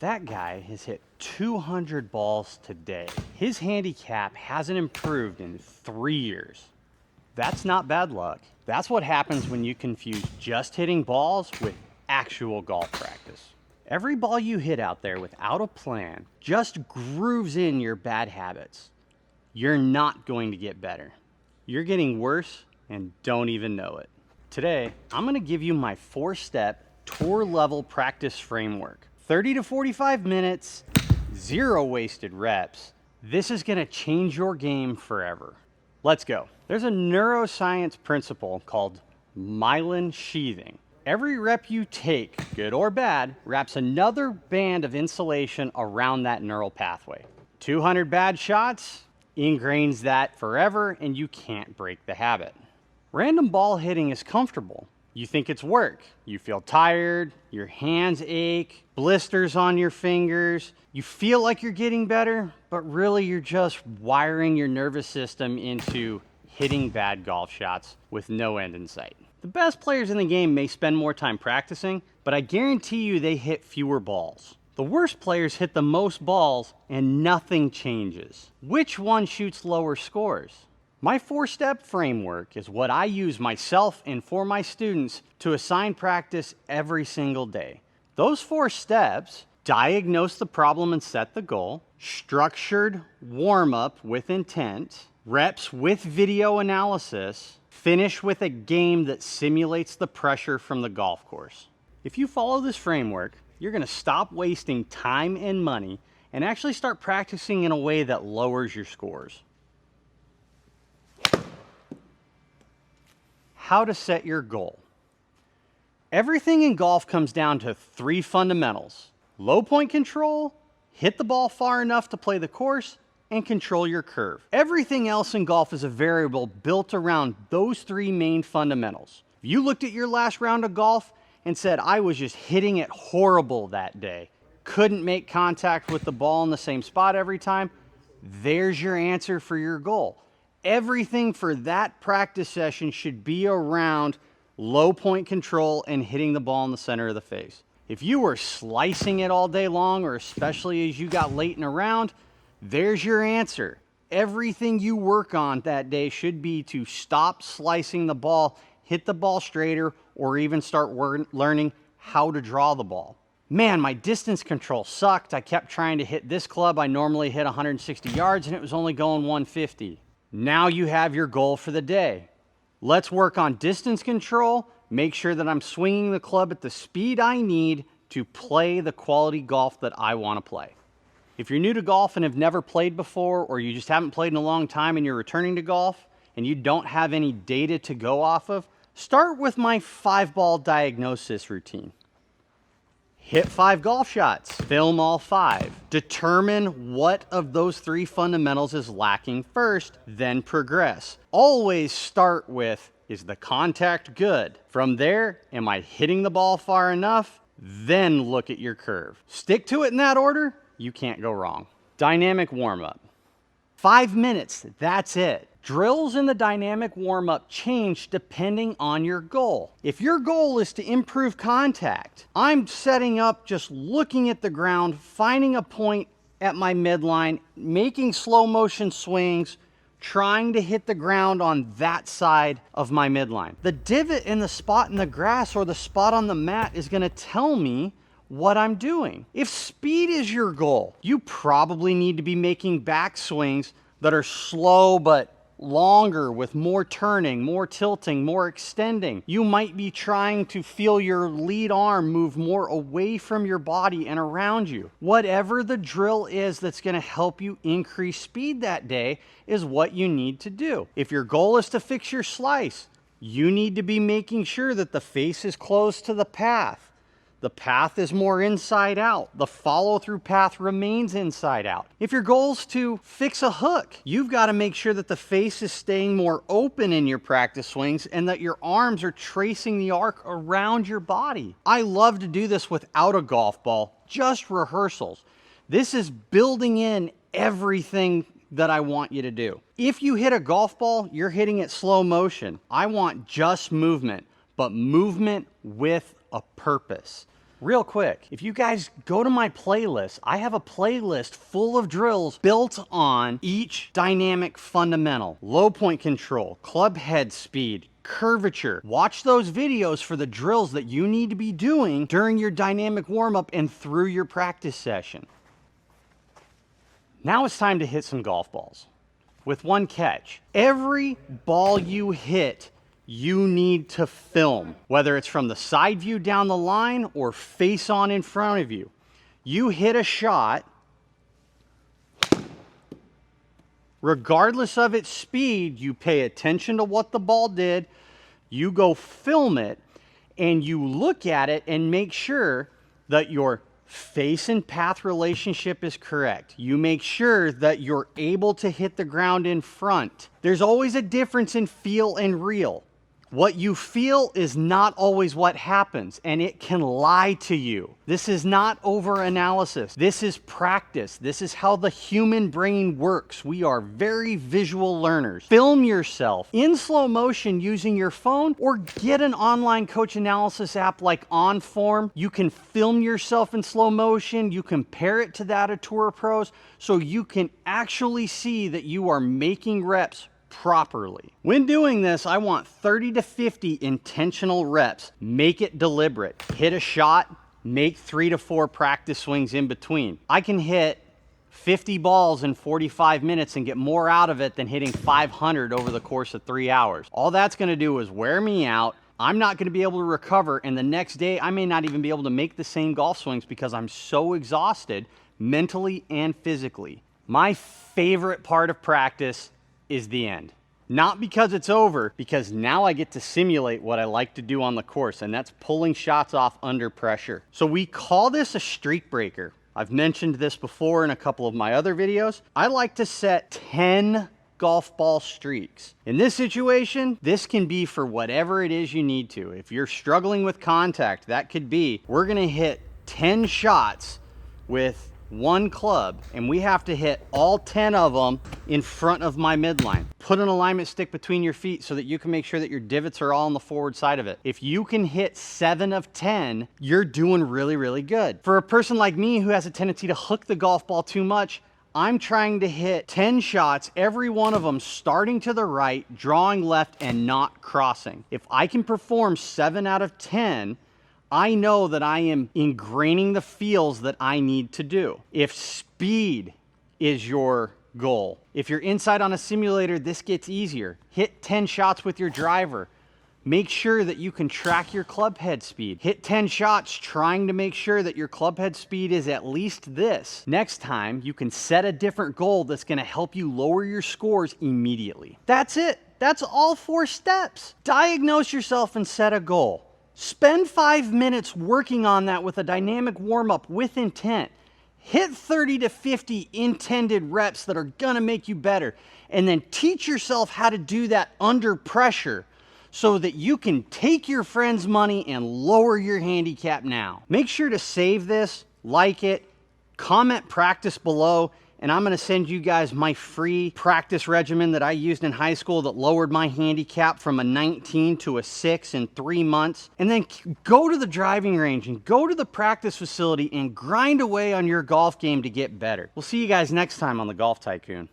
That guy has hit 200 balls today. His handicap hasn't improved in 3 years. That's not bad luck. That's what happens when you confuse just hitting balls with actual golf practice. Every ball you hit out there without a plan just grooves in your bad habits. You're not going to get better. You're getting worse and don't even know it. Today, I'm going to give you my 4-step tour level practice framework. 30 to 45 minutes, 0 wasted reps. This is going to change your game forever. Let's go. There's a neuroscience principle called myelin sheathing. Every rep you take, good or bad, wraps another band of insulation around that neural pathway. 200 bad shots ingrains that forever and you can't break the habit. Random ball hitting is comfortable. You think it's work. You feel tired, your hands ache, blisters on your fingers. You feel like you're getting better, but really you're just wiring your nervous system into hitting bad golf shots with no end in sight. The best players in the game may spend more time practicing, but I guarantee you they hit fewer balls. The worst players hit the most balls and nothing changes. Which one shoots lower scores? My 4-step framework is what I use myself and for my students to assign practice every single day. Those 4 steps: diagnose the problem and set the goal, structured warm-up with intent, reps with video analysis, finish with a game that simulates the pressure from the golf course. If you follow this framework, you're going to stop wasting time and money and actually start practicing in a way that lowers your scores. How to set your goal. Everything in golf comes down to 3 fundamentals: low point control, hit the ball far enough to play the course, and control your curve. Everything else in golf is a variable built around those 3 main fundamentals. If you looked at your last round of golf and said, I was just hitting it horrible that day, couldn't make contact with the ball in the same spot every time, there's your answer for your goal. Everything for that practice session should be around low point control and hitting the ball in the center of the face. If you were slicing it all day long, or especially as you got late in a round, there's your answer. Everything you work on that day should be to stop slicing the ball, hit the ball straighter, or even start learning how to draw the ball. Man, my distance control sucked. I kept trying to hit this club. I normally hit 160 yards and it was only going 150. Now you have your goal for the day. Let's work on distance control. Make sure that I'm swinging the club at the speed I need to play the quality golf that I want to play. If you're new to golf and have never played before, or you just haven't played in a long time and you're returning to golf and you don't have any data to go off of, start with my 5-ball diagnosis routine. Hit 5 golf shots, film all 5. Determine what of those 3 fundamentals is lacking first, then progress. Always start with, is the contact good? From there, am I hitting the ball far enough? Then look at your curve. Stick to it in that order, you can't go wrong. Dynamic warm-up. 5 minutes, that's it. Drills in the dynamic warm-up change depending on your goal. If your goal is to improve contact, I'm setting up just looking at the ground, finding a point at my midline, making slow motion swings, trying to hit the ground on that side of my midline. The divot in the spot in the grass or the spot on the mat is going to tell me what I'm doing. If speed is your goal, you probably need to be making back swings that are slow but longer, with more turning, more tilting, more extending. You might be trying to feel your lead arm move more away from your body and around you. Whatever the drill is that's going to help you increase speed that day is what you need to do. If your goal is to fix your slice, you need to be making sure that the face is close to the path. The path is more inside out. The follow-through path remains inside out. If your goal is to fix a hook, you've got to make sure that the face is staying more open in your practice swings and that your arms are tracing the arc around your body. I love to do this without a golf ball, just rehearsals. This is building in everything that I want you to do. If you hit a golf ball, you're hitting it slow motion. I want just movement, but movement with a purpose. Real quick, if you guys go to my playlist, I have a playlist full of drills built on each dynamic fundamental. Low point control, club head speed, curvature. Watch those videos for the drills that you need to be doing during your dynamic warm-up and through your practice session. Now it's time to hit some golf balls. With one catch, every ball you hit, you need to film, whether it's from the side view down the line or face on in front of you. You hit a shot, regardless of its speed, you pay attention to what the ball did, you go film it, and you look at it and make sure that your face and path relationship is correct. You make sure that you're able to hit the ground in front. There's always a difference in feel and real. What you feel is not always what happens, and it can lie to you. This is not over-analysis. This is practice. This is how the human brain works. We are very visual learners. Film yourself in slow motion using your phone, or get an online coach analysis app like OnForm. You can film yourself in slow motion. You compare it to that of Tour Pros, so you can actually see that you are making reps properly. When doing this, I want 30 to 50 intentional reps. Make it deliberate. Hit a shot, make 3 to 4 practice swings in between. I can hit 50 balls in 45 minutes and get more out of it than hitting 500 over the course of 3 hours. All that's going to do is wear me out. I'm not going to be able to recover, and the next day I may not even be able to make the same golf swings because I'm so exhausted mentally and physically. My favorite part of practice is the end. Not because it's over, because now I get to simulate what I like to do on the course, and that's pulling shots off under pressure. So we call this a streak breaker. I've mentioned this before in a couple of my other videos. I like to set 10 golf ball streaks. In this situation, this can be for whatever it is you need to. If you're struggling with contact, that could be, we're gonna hit 10 shots with one club, and we have to hit all 10 of them in front of my midline. Put an alignment stick between your feet so that you can make sure that your divots are all on the forward side of it. If you can hit 7 of 10, you're doing really, really good. For a person like me who has a tendency to hook the golf ball too much, I'm trying to hit 10 shots, every one of them starting to the right, drawing left, and not crossing. If I can perform 7 out of 10, I know that I am ingraining the feels that I need to do. If speed is your goal, if you're inside on a simulator, this gets easier. Hit 10 shots with your driver. Make sure that you can track your club head speed. Hit 10 shots trying to make sure that your club head speed is at least this. Next time, you can set a different goal that's gonna help you lower your scores immediately. That's it. That's all 4 steps. Diagnose yourself and set a goal. Spend 5 minutes working on that with a dynamic warm-up with intent. Hit 30 to 50 intended reps that are gonna make you better, and then teach yourself how to do that under pressure so that you can take your friend's money and lower your handicap now. Make sure to save this, like it, comment practice below, and I'm gonna send you guys my free practice regimen that I used in high school that lowered my handicap from a 19 to a 6 in 3 months. And then go to the driving range and go to the practice facility and grind away on your golf game to get better. We'll see you guys next time on the Golf TyKoon.